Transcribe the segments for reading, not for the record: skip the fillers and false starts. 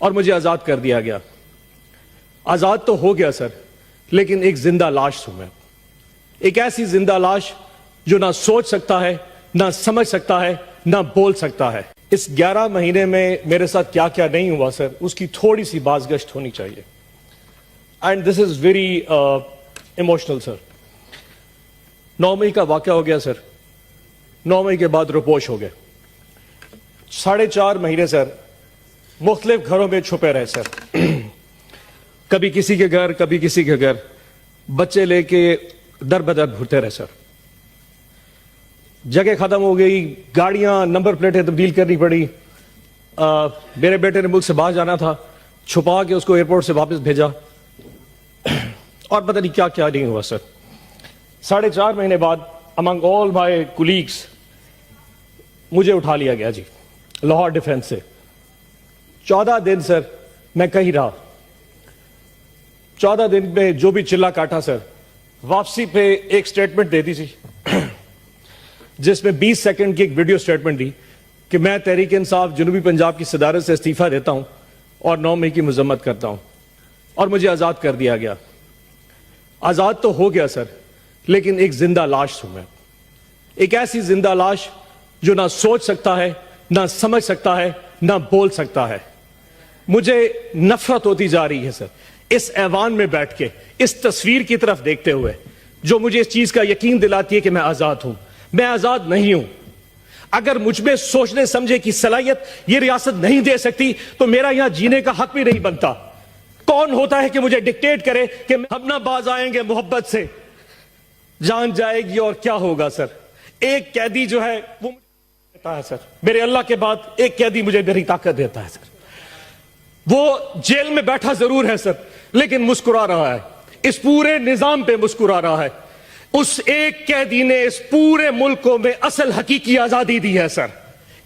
اور مجھے آزاد کر دیا گیا۔ آزاد تو ہو گیا سر، لیکن ایک زندہ لاش ہوں میں، ایک ایسی زندہ لاش جو نہ سوچ سکتا ہے، نہ سمجھ سکتا ہے، نہ بول سکتا ہے۔ اس 11 مہینے میں میرے ساتھ کیا کیا نہیں ہوا سر، اس کی تھوڑی سی بازگشت ہونی چاہیے۔ And this is very emotional sir. 9 مئی کا واقعہ ہو گیا سر، 9 مئی کے بعد روپوش ہو گئے۔ 4.5 مہینے سر مختلف گھروں میں چھپے رہے سر، کبھی کسی کے گھر، کبھی کسی کے گھر، بچے لے کے در بدر گھرتے رہے سر۔ جگہ ختم ہو گئی، گاڑیاں نمبر پلیٹیں تبدیل کرنی پڑی۔ میرے بیٹے نے ملک سے باہر جانا تھا، چھپا کے اس کو ایئرپورٹ سے واپس بھیجا، اور پتہ نہیں کیا کیا نہیں ہوا سر۔ 4.5 مہینے بعد among all my colleagues مجھے اٹھا لیا گیا جی لاہور ڈیفنس سے۔ 14 دن سر میں کہیں رہا، 14 دن میں جو بھی چلا کاٹا سر، واپسی پہ ایک سٹیٹمنٹ دے دی تھی جس میں 20 سیکنڈ کی ایک ویڈیو سٹیٹمنٹ دی کہ میں تحریک انصاف جنوبی پنجاب کی صدارت سے استعفیٰ دیتا ہوں اور 9 مئی کی مذمت کرتا ہوں، اور مجھے آزاد کر دیا گیا۔ آزاد تو ہو گیا سر، لیکن ایک زندہ لاش ہوں میں، ایک ایسی زندہ لاش جو نہ سوچ سکتا ہے، نہ سمجھ سکتا ہے، نہ بول سکتا ہے۔ مجھے نفرت ہوتی جا رہی ہے سر اس ایوان میں بیٹھ کے، اس تصویر کی طرف دیکھتے ہوئے، جو مجھے اس چیز کا یقین دلاتی ہے کہ میں آزاد ہوں۔ میں آزاد نہیں ہوں۔ اگر مجھ میں سوچنے سمجھے کی صلاحیت یہ ریاست نہیں دے سکتی تو میرا یہاں جینے کا حق بھی نہیں بنتا۔ کون ہوتا ہے کہ مجھے ڈکٹیٹ کرے کہ ہم نہ باز آئیں گے محبت سے، جان جائے گی اور کیا ہوگا سر۔ ایک قیدی جو ہے وہ دیتا ہے سر، میرے اللہ کے بعد ایک قیدی مجھے میری طاقت دیتا ہے سر۔ وہ جیل میں بیٹھا ضرور ہے سر، لیکن مسکرا رہا ہے، اس پورے نظام پہ مسکرا رہا ہے۔ اس ایک قیدی نے اس پورے ملک کو میں اصل حقیقی آزادی دی ہے سر۔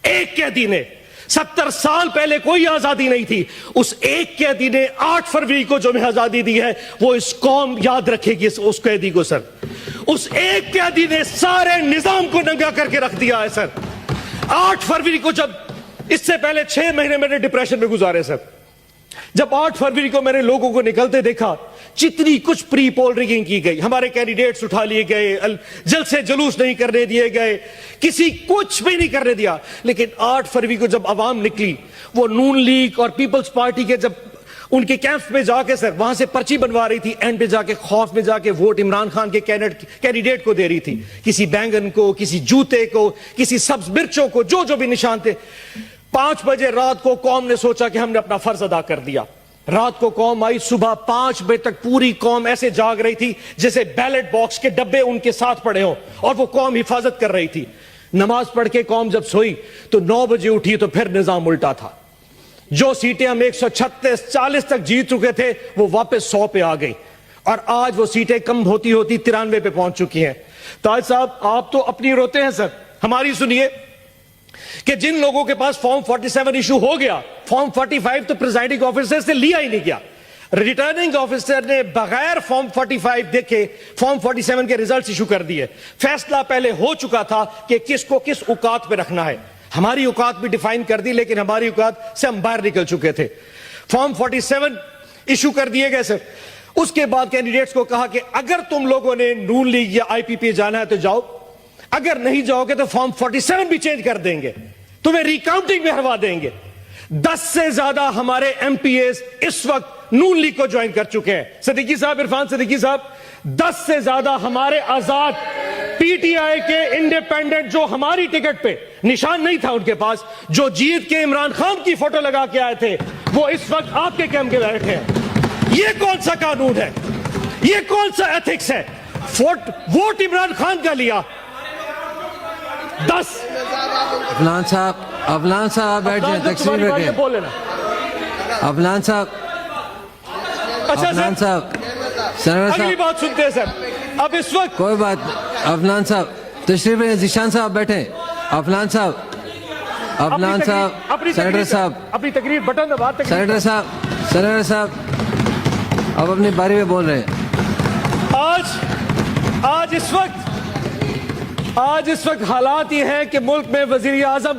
ایک قیدی نے، 70 سال پہلے کوئی آزادی نہیں تھی، اس ایک قیدی نے 8 فروری کو جو میں آزادی دی ہے وہ اس قوم یاد رکھے گی اس قیدی کو سر۔ اس ایک قیدی نے سارے نظام کو ننگا کر کے رکھ دیا ہے سر۔ 8 فروری کو، جب اس سے پہلے 6 مہینے میں نے ڈپریشن میں گزارے سر، جب 8 فروری کو میں نے لوگوں کو نکلتے دیکھا، جتنی کچھ پری پول ریگنگ کی گئی، ہمارے کینڈیڈیٹس اٹھا لیے گئے، جلسے جلوس نہیں کرنے دیے گئے، کسی کچھ بھی نہیں کرنے دیا، لیکن 8 فروری کو جب عوام نکلی، وہ نون لیگ اور پیپلز پارٹی کے جب ان کے کیمپس میں جا کے سر وہاں سے پرچی بنوا رہی تھی، اینڈ پہ جا کے خوف میں جا کے ووٹ عمران خان کے کینڈیڈیٹ کو دے رہی تھی، کسی بینگن کو، کسی جوتے کو، کسی سبز مرچوں کو، جو بھی نشان تھے۔ 5 بجے رات کو قوم نے سوچا کہ ہم نے اپنا فرض ادا کر دیا۔ رات کو قوم آئی، صبح 5 بجے تک پوری قوم ایسے جاگ رہی تھی جیسے بیلٹ باکس کے ڈبے ان کے ساتھ پڑے ہوں، اور وہ قوم حفاظت کر رہی تھی۔ نماز پڑھ کے قوم جب سوئی تو 9 بجے اٹھی تو پھر نظام الٹا تھا۔ جو سیٹیں ہم 136 40 تک جیت چکے تھے وہ واپس 100 پہ آ گئی، اور آج وہ سیٹیں کم ہوتی ہوتی 93 پہ پہنچ چکی ہیں۔ تاج صاحب آپ تو اپنی روتے ہیں سر، ہماری سنیے کہ جن لوگوں کے پاس فارم 47 ایشو ہو گیا، فارم 45 تو پریزائڈنگ آفیسر سے لیا ہی نہیں گیا۔ ریٹرننگ آفیسر نے بغیر فارم 45 دیکھے فارم 47 کے ریزلٹس ایشو کر دیے۔ فیصلہ پہلے ہو چکا تھا کہ کس کو کس اوقات پہ رکھنا ہے، ہماری اوقات بھی ڈیفائن کر دی، لیکن ہماری اوقات سے ہم باہر نکل چکے تھے۔ فارم 47 ایشو کر دیے گئے سر۔ اس کے بعد کینڈیڈیٹس کو کہا کہ اگر تم لوگوں نے نون لیگ یا آئی پی پی جانا ہے تو جاؤ، اگر نہیں جاؤ گے تو فارم 47 بھی چینج کر دیں گے، تمہیں ریکاؤنٹنگ میں ہروا دیں گے۔ 10 سے زیادہ ہمارے ایم پی ایز اس وقت نون لیگ کو جوائن کر چکے ہیں۔ صدیقی صاحب، عرفان صدیقی صاحب، 10 سے زیادہ ہمارے آزاد پی ٹی آئی کے انڈیپینڈنٹ جو ہماری ٹکٹ پہ نشان نہیں تھا ان کے پاس، جو جیت کے عمران خان کی فوٹو لگا کے آئے تھے، وہ اس وقت آپ کے کیمپ کے بیٹھے ہیں۔ یہ کون سا قانون ہے؟ یہ کون سا ایتھکس ہے؟ ووٹ عمران خان کا لیا 10۔ افلان صاحب بیٹھ جائیں، تقسیم بیٹھیں۔ افلان صاحب، اچھا افلان صاحب، سنور اگلی صاحب، بات سنتے ہیں سر۔ اب اس وقت کوئی بات، افلان صاحب تشریف لیں، ذیشان صاحب بیٹھیں۔ افلان صاحب، افلان صاحب، سینیٹر صاحب، اپنی تقریر بٹن دبا، سینیٹر صاحب، سینیٹر صاحب اب اپنی باری میں بول رہے ہیں۔ آج اس وقت حالات یہ ہیں کہ ملک میں وزیر اعظم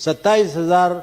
27,000